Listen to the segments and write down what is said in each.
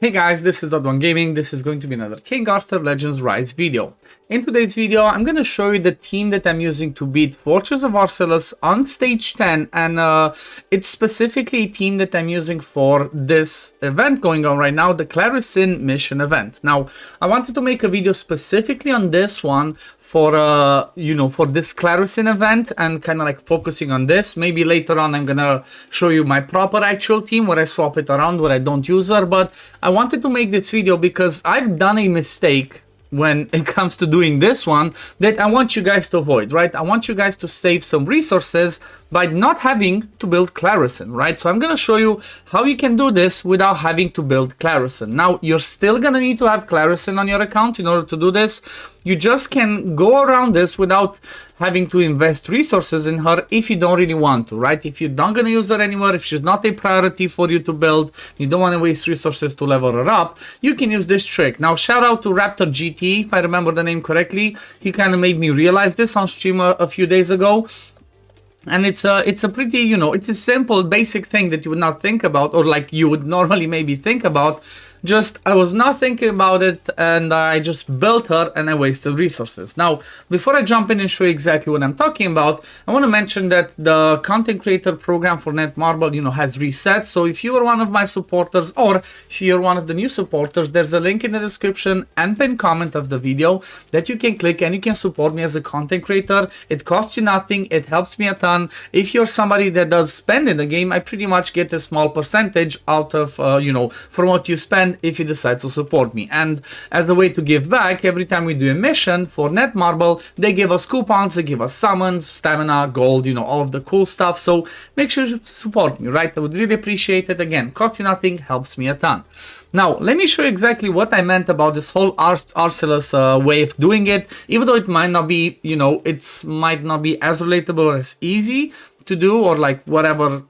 Hey guys, this is Odd1 Gaming. This is going to be another King Arthur Legends Rise video. In today's video, I'm going to show you the team that I'm using to beat Fortress of Arsellus on stage 10, and it's specifically a team that I'm using for this event going on right now, the Clarisin mission event. Now, I wanted to make a video specifically on this one for for this Clarisin event and kind of like focusing on this. Maybe later on I'm gonna show you my proper actual team where I swap it around, where I don't use her, but I wanted to make this video because I've done a mistake when it comes to doing this one that I want you guys to avoid, right? I want you guys to save some resources by not having to build Clarisin, right? So I'm gonna show you how you can do this without having to build Clarisin. Now, you're still gonna need to have Clarisin on your account in order to do this. You just can go around this without having to invest resources in her if you don't really want to, right? If you're not gonna use her anymore, if she's not a priority for you to build, you don't want to waste resources to level her up, you can use this trick. Now, shout out to Raptor GT, if I remember the name correctly. He kind of made me realize this on stream a few days ago. And it's a pretty, it's a simple, basic thing that you would not think about, or like you would normally maybe think about. Just, I was not thinking about it, and I just built her, and I wasted resources. Now, before I jump in and show you exactly what I'm talking about, I want to mention that the content creator program for Netmarble, has reset. So if you are one of my supporters, or if you're one of the new supporters, there's a link in the description and pinned comment of the video that you can click, and you can support me as a content creator. It costs you nothing. It helps me a ton. If you're somebody that does spend in the game, I pretty much get a small percentage out of, from what you spend if you decide to support me. And as a way to give back, every time we do a mission for Netmarble, they give us coupons, they give us summons, stamina, gold, all of the cool stuff. So make sure you support me, right? I would really appreciate it. Again, costs you nothing, helps me a ton. Now, let me show you exactly what I meant about this whole Arsellus way of doing it. Even though it might not be, it might not be as relatable or as easy to do, or like whatever,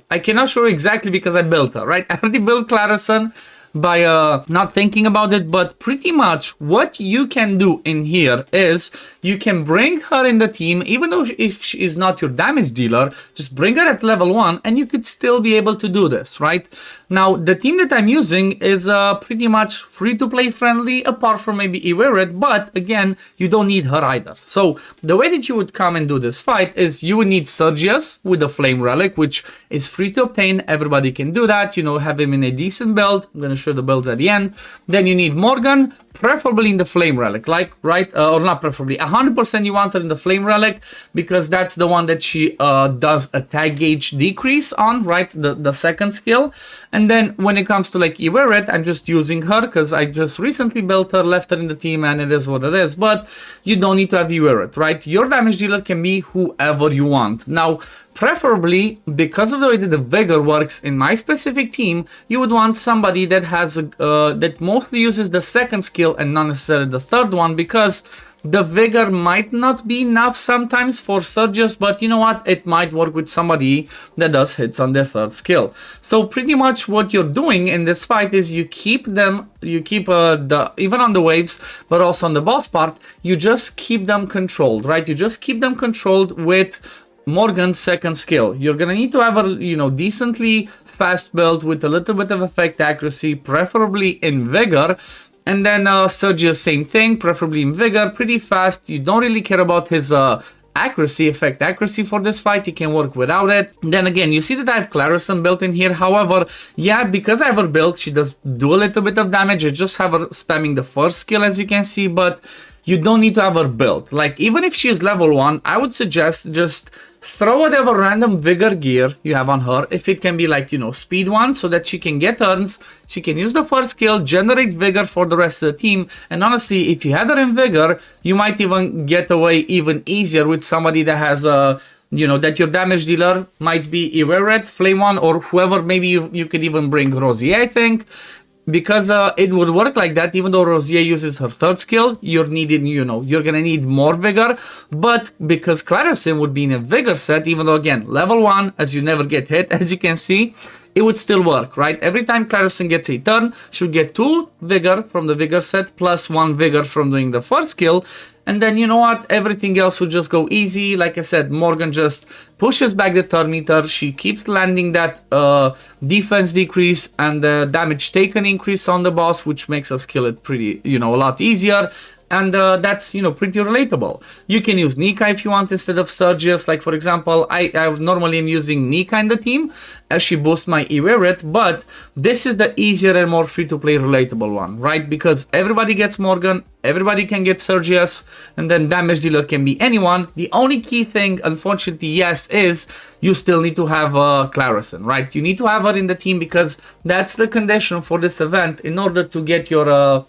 I cannot show you exactly because I built her, right? I already built Clarisin by not thinking about it, but pretty much what you can do in here is you can bring her in the team, even though if she is not your damage dealer, just bring her at level 1 and you could still be able to do this, right? Now, the team that I'm using is pretty much free-to-play friendly, apart from maybe Iwerit, but again, you don't need her either. So the way that you would come and do this fight is you would need Sergius with the Flame Relic, which is free to obtain. Everybody can do that, have him in a decent build. I'm going to show the builds at the end. Then you need Morgan, preferably in the Flame Relic, or not preferably, 100% you want her in the Flame Relic, because that's the one that she does attack gauge decrease on, right, the second skill. And then when it comes to like Iwerit, I'm just using her because I just recently built her, left her in the team, and it is what it is. But you don't need to have Iwerit, right? Your damage dealer can be whoever you want. Now, preferably, because of the way that the Vigor works in my specific team, you would want somebody that has that mostly uses the second skill and not necessarily the third one, because the Vigor might not be enough sometimes for Sergius, but you know what? It might work with somebody that does hits on their third skill. So pretty much what you're doing in this fight is you keep them, even on the waves, but also on the boss part, you just keep them controlled, right? You just keep them controlled with Morgan's second skill. You're gonna need to have a decently fast build with a little bit of effect accuracy, preferably in Vigor. And then Sergius, same thing, preferably in Vigor, pretty fast. You don't really care about his effect accuracy for this fight. You can work without it. Then again, you see that I have Clarisin built in here. However, yeah, because I have her built, she does do a little bit of damage. I just have her spamming the first skill, as you can see, but you don't need to have her built. Like, even if she is level 1, I would suggest just throw whatever random Vigor gear you have on her. If it can be like, speed 1, so that she can get turns, she can use the first skill, generate Vigor for the rest of the team. And honestly, if you had her in Vigor, you might even get away even easier with somebody that has a, that your damage dealer might be Iwerit, Flame 1, or whoever. Maybe you could even bring Rosier, I think. Because it would work like that, even though Rosier uses her third skill, you're gonna need more Vigor. But because Clarisin would be in a Vigor set, even though again, level 1, as you never get hit, as you can see, it would still work, right? Every time Clarisin gets a turn, she'll get 2 Vigor from the Vigor set, plus 1 Vigor from doing the first skill. And then, you know what, everything else will just go easy. Like I said, Morgan just pushes back the turn meter. She keeps landing that defense decrease and the damage taken increase on the boss, which makes us kill it pretty, you know, a lot easier. And that's, you know, pretty relatable. You can use Nika if you want instead of Sergius. Like, for example, I normally am using Nika in the team as she boosts my EW rate, but this is the easier and more free-to-play relatable one, right? Because everybody gets Morgan, everybody can get Sergius, and then damage dealer can be anyone. The only key thing, unfortunately, yes, is you still need to have Clarisin, right? You need to have her in the team because that's the condition for this event in order to get your...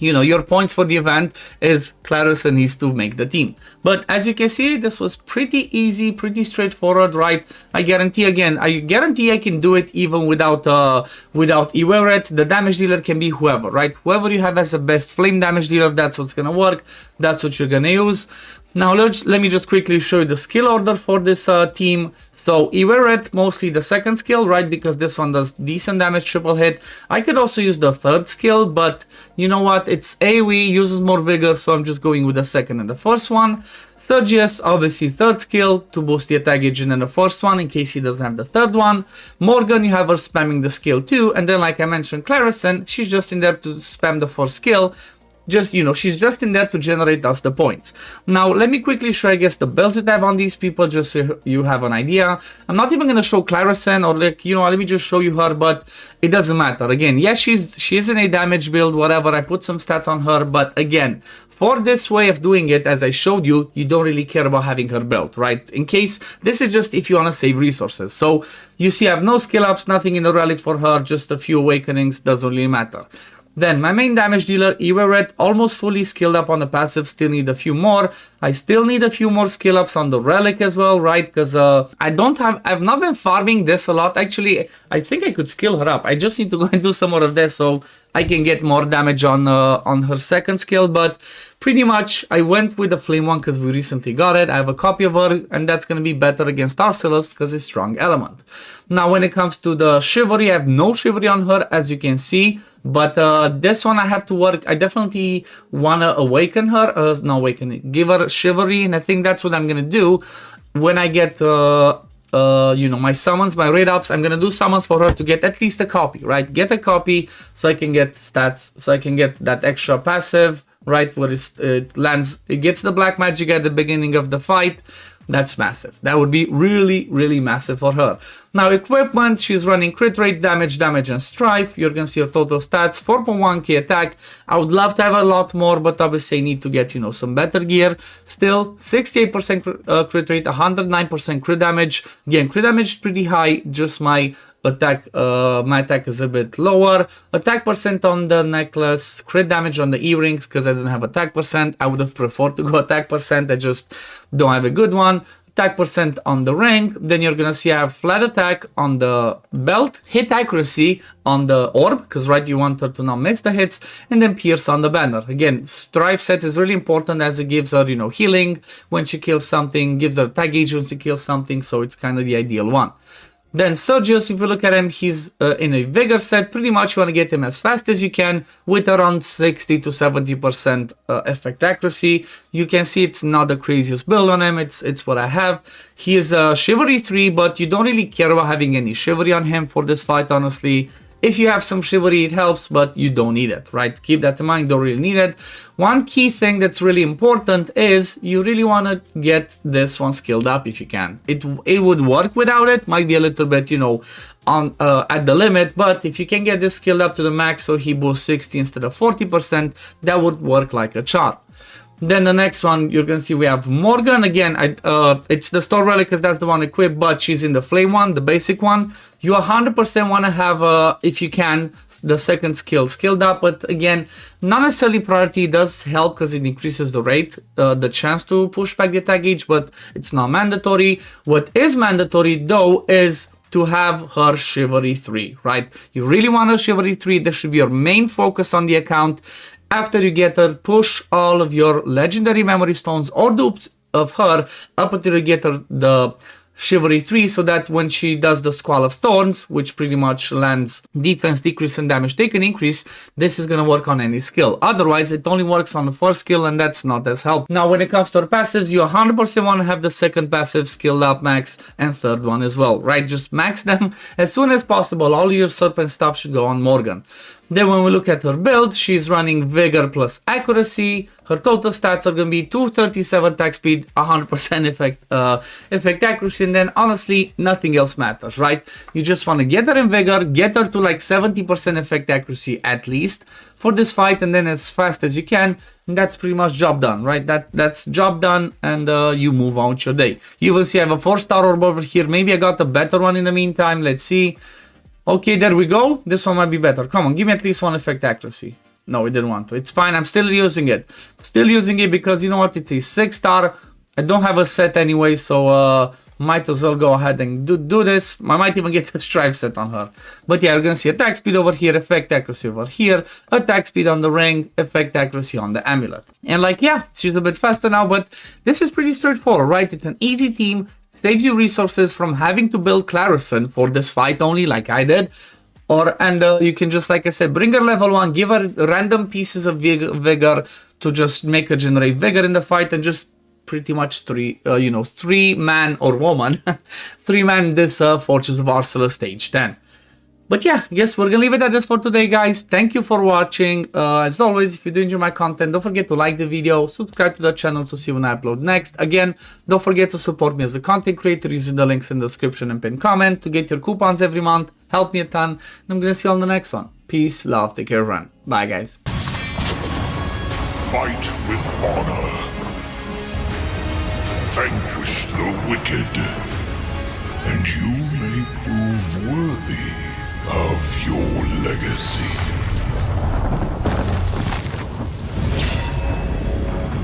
you know, your points for the event is Clarisin needs to make the team. But as you can see, this was pretty easy, pretty straightforward, right? I guarantee I can do it even without Iweret. The damage dealer can be whoever, right? Whoever you have as the best flame damage dealer, that's what's gonna work. That's what you're gonna use. Now let me just quickly show you the skill order for this team. So Iweret, mostly the second skill, right? Because this one does decent damage, triple hit. I could also use the third skill, but you know what? It's AoE, uses more vigor, so I'm just going with the second and the first one. Sergius, obviously third skill to boost the attack gauge, and then the first one in case he doesn't have the third one. Morgan, you have her spamming the skill too, and then like I mentioned, Clarisin, she's just in there to spam the first skill. Just, you know, she's just in there to generate us the points. Now, let me quickly show, I guess, the builds that I have on these people, just so you have an idea. I'm not even going to show Clarisin or, like, you know, let me just show you her, but it doesn't matter. Again, yes, she is in a damage build, whatever. I put some stats on her, but again, for this way of doing it, as I showed you, you don't really care about having her built, right? In case, this is just if you want to save resources. So, you see, I have no skill ups, nothing in the relic for her, just a few awakenings, doesn't really matter. Then my main damage dealer, Iweret, almost fully skilled up on the passive, still need a few more. I still need a few more skill ups on the relic as well, right? Because I've not been farming this a lot. Actually, I think I could skill her up. I just need to go and do some more of this so I can get more damage on her second skill. But pretty much I went with the flame one because we recently got it. I have a copy of her and that's going to be better against Arsellus because it's strong element. Now when it comes to the chivalry, I have no chivalry on her as you can see. But this one I have to work. I definitely want to awaken her. Give her chivalry. And I think that's what I'm going to do when I get, you know, my summons, my raid ups. I'm going to do summons for her to get at least a copy, right? Get a copy so I can get stats, so I can get that extra passive, right? Where it lands, it gets the black magic at the beginning of the fight. That's massive. That would be really, really massive for her. Now, equipment, she's running crit rate, damage, and strife. You're going to see her total stats, 4.1k attack. I would love to have a lot more, but obviously I need to get, you know, some better gear. Still, 68% crit rate, 109% crit damage. Again, crit damage is pretty high, just my attack is a bit lower. Attack percent on the necklace, crit damage on the earrings because I didn't have attack percent. I would have preferred to go attack percent. I just don't have a good one. Attack percent on the ring. Then you're gonna see I have flat attack on the belt, hit accuracy on the orb because right you want her to not miss the hits, and then pierce on the banner. Again, strife set is really important as it gives her, you know, healing when she kills something, gives her attack gauge when she kills something, so it's kind of the ideal one. Then Sergius, if you look at him, he's in a vigor set. Pretty much you want to get him as fast as you can with around 60 to 70% effect accuracy. You can see it's not the craziest build on him. It's what I have. He is a Chivalry 3, but you don't really care about having any Chivalry on him for this fight, honestly. If you have some chivalry, it helps, but you don't need it, right? Keep that in mind, don't really need it. One key thing that's really important is you really want to get this one skilled up if you can. It would work without it, might be a little bit, you know, on at the limit, but if you can get this skilled up to the max so he boosts 60 instead of 40%, that would work like a charm. Then the next one, you're going to see we have Morgan. Again, it's the store relic because that's the one equipped, but she's in the flame one, the basic one. You 100% want to have, if you can, the second skill skilled up. But again, not necessarily priority. It does help because it increases the rate, the chance to push back the attack gauge, but it's not mandatory. What is mandatory though is to have her Chivalry 3, right? You really want her Chivalry 3. This should be your main focus on the account. After you get her, push all of your legendary memory stones or dupes of her up until you get her the Chivalry 3, so that when she does the Squall of Thorns, which pretty much lands defense decrease and damage taken increase, this is gonna work on any skill. Otherwise, it only works on the first skill, and that's not as helpful. Now, when it comes to her passives, you 100% want to have the second passive skilled up max and third one as well, right? Just max them as soon as possible. All your serpent stuff should go on Morgan. Then when we look at her build, she's running Vigor plus Accuracy. Her total stats are going to be 237 attack speed, 100% effect accuracy, and then honestly, nothing else matters, right? You just want to get her in Vigor, get her to like 70% effect accuracy at least for this fight, and then as fast as you can, and that's pretty much job done, right? That's job done, and you move on with your day. You will see I have a 4-star orb over here. Maybe I got a better one in the meantime. Let's see. Okay, there we go. This one might be better. Come on, give me at least one effect accuracy. No, it didn't want to. It's fine. I'm still using it. Still using it because you know what? It's a 6-star. I don't have a set anyway, so might as well go ahead and do this. I might even get a strive set on her. But yeah, you're going to see attack speed over here, effect accuracy over here, attack speed on the ring, effect accuracy on the amulet. And like, yeah, she's a bit faster now, but this is pretty straightforward, right? It's an easy team. Saves you resources from having to build Clarisin for this fight only, like I did. And you can just, like I said, bring her level 1, give her random pieces of vigor to just make her generate vigor in the fight, and just pretty much 3 man or woman, 3 man this Fortress of Arsellus stage 10. But yeah, yes, we're gonna leave it at this for today, guys. Thank you for watching. As always, if you do enjoy my content, don't forget to like the video, subscribe to the channel to see when I upload next. Again, don't forget to support me as a content creator using the links in the description and pinned comment to get your coupons every month. Help me a ton. And I'm gonna see you on the next one. Peace, love, take care, everyone. Bye, guys. Fight with honor. Vanquish the wicked, and you may prove worthy of your legacy.